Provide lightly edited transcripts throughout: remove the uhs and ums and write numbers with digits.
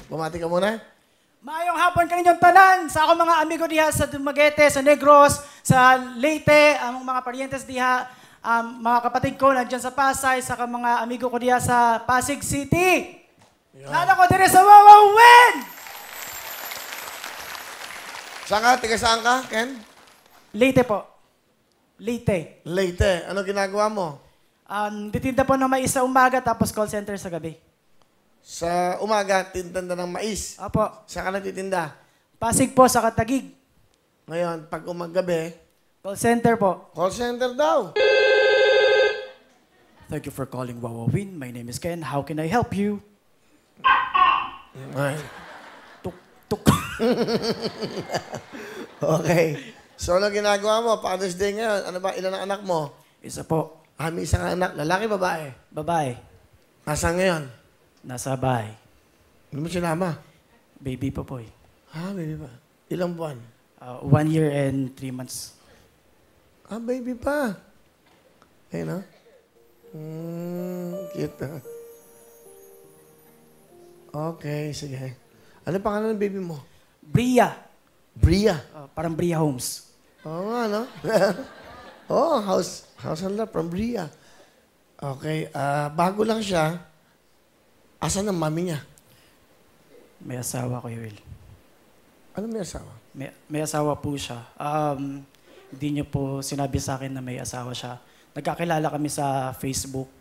Bumati ka muna. Maayong hapon kaninyong tanan sa akong mga amigo diha sa Dumaguete, sa Negros, sa Leyte, ang mga parientes diha, mga kapatid ko nandiyan sa Pasay, sa mga amigo ko diha sa Pasig City. Lalo ko dire sa Wawawin! Saan ka? Tiga saan ka, Ken? Leyte po. Leyte. Leyte. Ano ginagawa mo? Ditinda po ng mais sa umaga tapos call center sa gabi. Sa umaga, tintanda ng mais. Apo. Saan ka nagtitinda? Pasig po sa Katagig. Ngayon, pag umagabi, Call center po. call center daw. Thank you for calling Wawawin. My name is Ken. How can I help you? Ay. Tuk, tuk. Okay. So, ano ginagawa mo? Father's Day ngayon. Ano ba? Ilan ang anak mo? Isa po. May isang anak. Lalaki, babae? Babae. Nasaan ngayon? Nasa bahay. Ano mo sinama? Baby po po eh. Baby pa. Ilang buwan? 1 year and 3 months. Baby pa. Ayun, no? Cute, na. Okay, sige. Ano pangalan ng baby mo? Bria. Bria. Parang Bria Homes. Oo nga, no? house and love from Bria. Okay, bago lang siya. Asan ang mami niya? May asawa ko, Will. Ano may asawa? May asawa po siya. Hindi niya po sinabi sa akin na may asawa siya. Nagkakilala kami sa Facebook.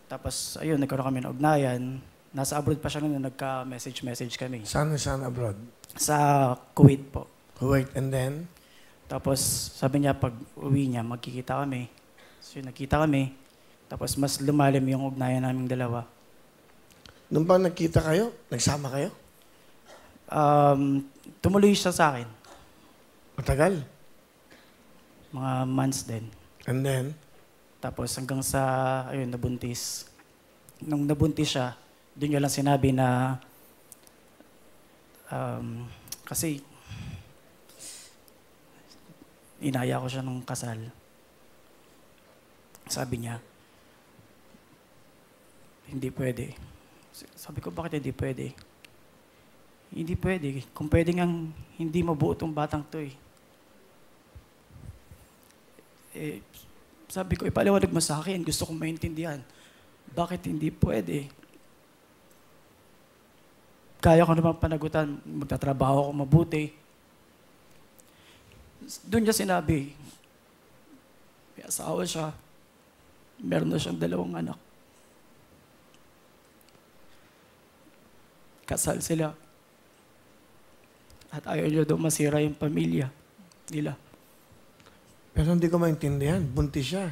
Tapos, ayun, nagkaroon kami ng ugnayan. Nasa abroad pa siya nung nagka-message kami. Saan abroad? Sa Kuwait po. Kuwait, and then? Tapos, sabi niya, pag uwi niya, magkikita kami. So, nagkita kami. Tapos, mas lumalim yung ugnayan naming dalawa. Nung bang nagkita kayo? Nagsama kayo? Tumuloy siya sa akin. Matagal? Mga months din. And then? Tapos hanggang sa, ayun, nabuntis. Nung nabuntis siya, doon niya lang sinabi na, kasi, inaya ko siya nung kasal. Sabi niya, hindi pwede. Sabi ko, bakit hindi pwede? Hindi pwede. Kung pwede ngang hindi mabuo tong batang to eh. Sabi ko, ipaliwanag mo sa akin. Gusto kong maintindihan. Bakit hindi pwede? Kaya ko naman panagutan. Magtatrabaho ako mabuti. Doon niya sinabi, may asawa siya. Meron na siyang 2 anak. Kasal sila. At ayaw niya daw masira yung pamilya nila. Pero hindi ko maintindihan. Buntis siya.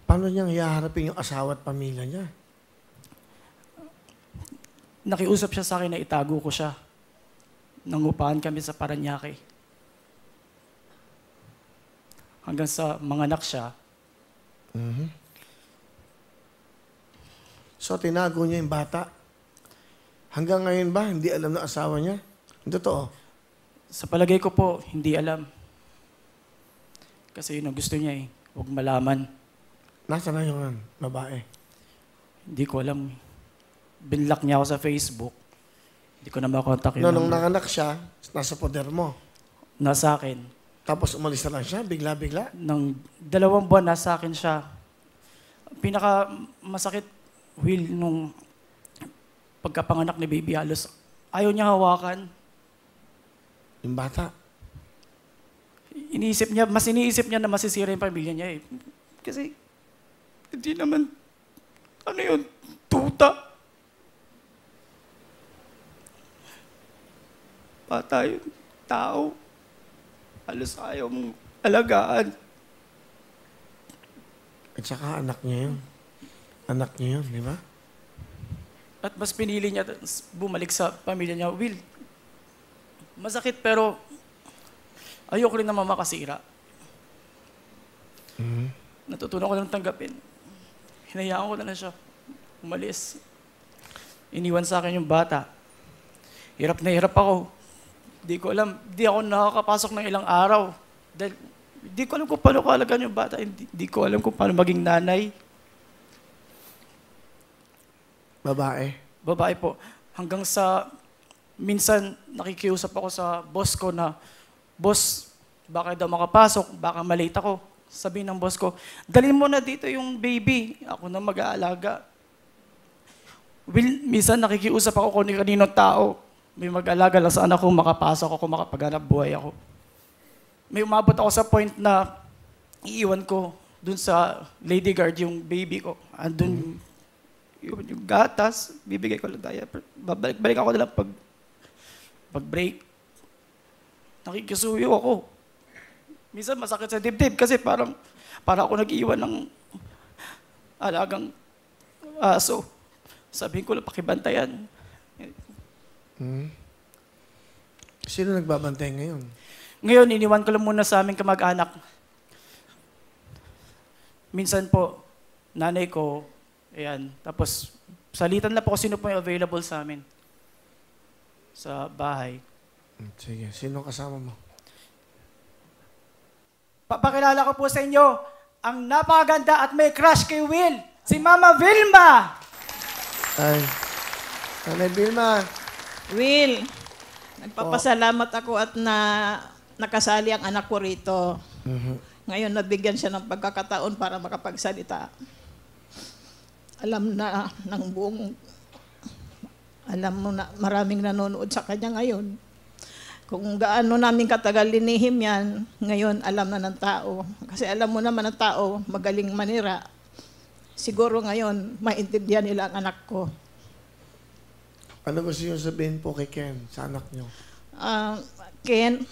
Paano niyang ihaharapin yung asawa at pamilya niya? Nakiusap siya sa akin na itago ko siya. Nangupahan kami sa Paranaque. Hanggang sa mga anak siya. Mm-hmm. So, tinago niya yung bata. Hanggang ngayon ba, hindi alam ng asawa niya? Totoo. Sa palagay ko po, hindi alam. Kasi yun ang gusto niya eh. Huwag malaman. Nasaan na yung babae? Hindi ko alam. Binlock niya ako sa Facebook. Hindi ko na makontak yun. Nung nanganak siya, nasa poder mo. Nasa akin. Tapos umalis na lang siya, bigla-bigla? Nang 2 buwan, nasa akin siya. Pinaka masakit, Will, nung pagkapanganak ni baby, halos ayaw niya hawakan. Yung bata? Mas iniisip niya na masisira yung pamilya niya eh. Kasi, hindi naman, tuta. Bata yun, tao. Halos ayaw mong alagaan. At saka anak niya yun. Anak niya yun, di ba? At mas pinili niya bumalik sa pamilya niya. Will, masakit pero ayoko rin naman makasira. Mm-hmm. Natutunan ko lang tanggapin. Hinayaan ko na lang siya. Umalis. Iniwan sa akin yung bata. Hirap na hirap ako. Di ko alam. Di ako nakakapasok ng ilang araw. Dahil di ko alam kung paano kaalagaan yung bata. Di ko alam kung paano maging nanay. Babae? babae po. Hanggang sa minsan nakikiusap ako sa boss ko na, "Boss, baka daw makapasok, baka malate ako." Sabi ng boss ko, "Dalhin mo na dito yung baby, ako na mag-aalaga." Minsan nakikiusap ako kung kaninong tao. May mag-alaga lang sa anak ko, makapasok ako, makapaghanap buhay ako. May umabot ako sa point na iiwan ko dun sa lady guard yung baby ko. Andun yung gatas, bibigay ko lang diaper. Babalik-balik ako na lang pag break. Nakikisuyo ako. Minsan masakit sa dibdib kasi para ako nag-iwan ng alagang aso. Sabihin ko lang, pakibantayan. Sino nagbabantay ngayon? Ngayon, iniwan ko lang muna sa aming kamag-anak. Minsan po, nanay ko, ayan, tapos salitan na po kung sino po yung available sa amin sa bahay. Sige, sino kasama mo? Papakilala ko po sa inyo ang napakaganda at may crush kay Will, si Mama Vilma! Ay, Nanay Vilma. Will, nagpapasalamat ako at nakasali ang anak ko rito. Ngayon, nabigyan siya ng pagkakataon para makapagsalita. Alam mo na maraming nanonood sa kanya ngayon. Kung gaano namin katagal linihim yan, ngayon alam na ng tao. Kasi alam mo naman ng tao, magaling manira. Siguro ngayon, maintindihan nila ang anak ko. Ano gusto niyo sabihin po kay Ken, sa anak niyo? Ken,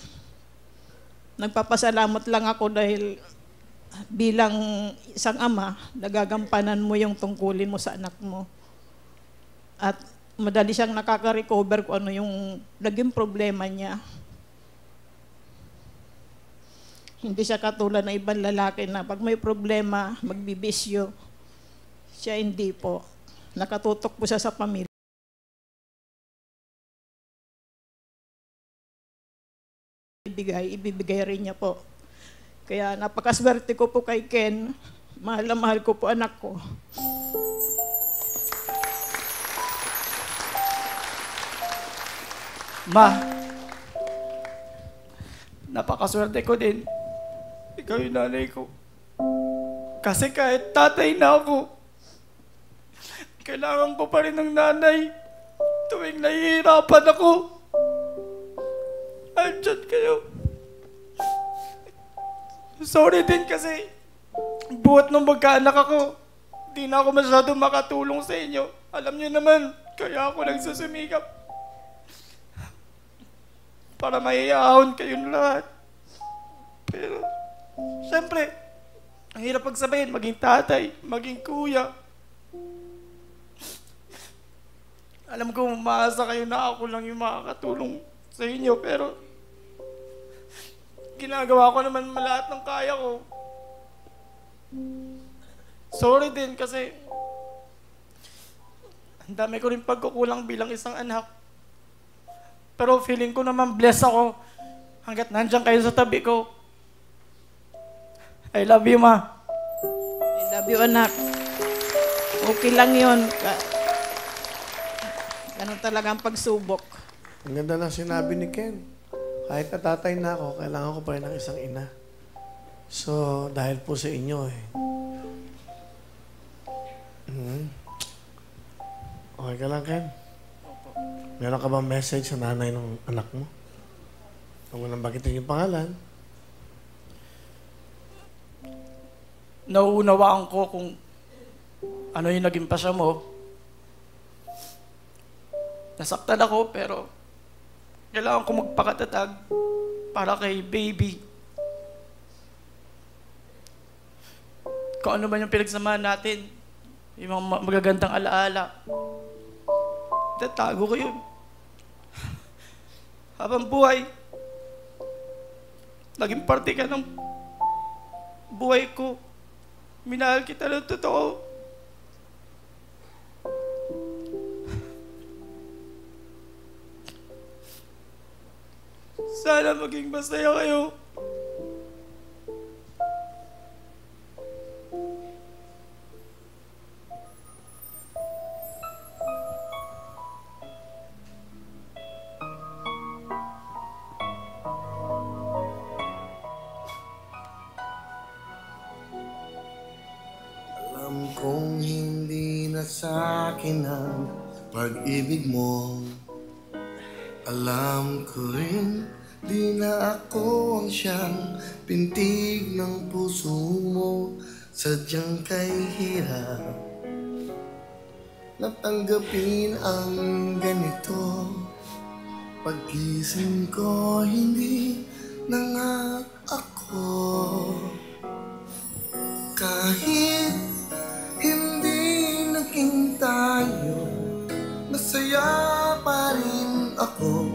nagpapasalamat lang ako dahil bilang isang ama, nagagampanan mo yung tungkulin mo sa anak mo. At madali siyang nakaka-recover kung ano yung naging problema niya. Hindi siya katulad ng ibang lalaki na pag may problema, magbibisyo. Siya hindi po. Nakatutok po siya sa pamilya. Ibibigay rin niya po. Kaya napakaswerte ko po kay Ken. Mahal na mahal ko po anak ko. Ma, napakaswerte ko din. Ikaw yung nanay ko. Kasi kahit tatay na ako, kailangan ko pa rin ng nanay tuwing nahihirapan ako. Andyan kayo. Sorry din kasi buhat nung magkaanak ako, di na ako masyado makatulong sa inyo. Alam niyo naman, kaya ako nagsusumikap para maiahon kayong lahat. Pero, syempre, ang hirap pagsabihin, maging tatay, maging kuya. Alam ko, umaasa kayo na ako lang yung makakatulong sa inyo, pero ginagawa ko naman lahat ng kaya ko. Sorry din kasi ang dami ko rin pagkukulang bilang isang anak. Pero feeling ko naman blessed ako hanggat nandiyan kayo sa tabi ko. I love you, Ma. I love you, anak. Okay lang yun. Ganun talaga ang pagsubok. Ang ganda na sinabi ni Ken. Kahit natatay na ako, kailangan ko pa rin ng isang ina. So, dahil po sa inyo Okay ka lang, Ken? Meron ka bang message sa nanay ng anak mo? Huwag mo nang bagitin yung pangalan. Nauunawaan ko kung ano yung naging pasya mo. Nasaktan ako pero kailangan ko magpakatatag para kay baby. Kung ano man yung pinagsamahan natin, yung mga magagandang alaala, tatago ko yun. Habang buhay, naging parte ka ng buhay ko. Minahal kita ng totoo. Sana maging masaya kayo. akin ang pag-ibig mo. Alam ko rin, di na ako ang siyang pintig ng puso mo. Sadyang kay hirap natanggapin ang ganito. Paggising ko, hindi na nga ako. Kahit hindi naging tayo, masaya pa rin ako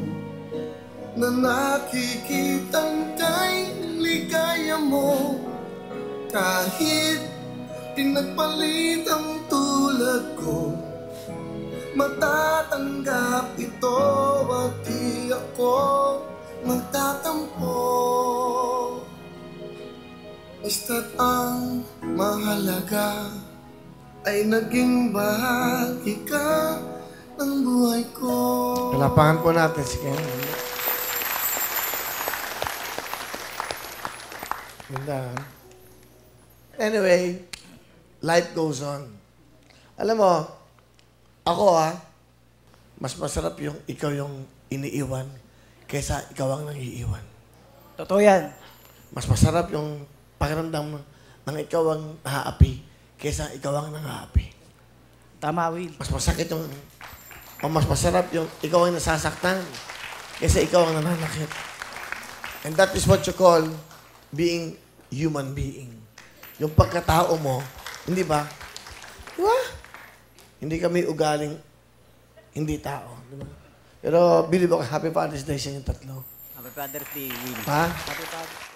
na nakikitang kay ligaya mo. Kahit pinagpalit ang tulad ko, matatanggap ito at di ako magtatampo. Basta't ang mahalaga ay naging bahagi ka ng buhay ko. Palapakan po natin si Ken. Ganda. Anyway, life goes on. Alam mo, ako mas masarap yung ikaw yung iniiwan kaysa ikaw ang nangiiwan. Totoo yan. Mas masarap yung pakiramdam ng ikaw ang naaapi kaysa ikaw ang nangaapi. Tama, Will. Mas masakit yung, o mas masarap yung ikaw ang nasasaktan kaysa ikaw ang nananakit. And that is what you call being human being. Yung pagkatao mo, hindi ba? Diba? Hindi kami ugaling hindi tao. Diba? Pero believe ako, Happy Father's Day sa inyong tatlo. Happy Father's Day, Will. Ha? Happy Father's Day.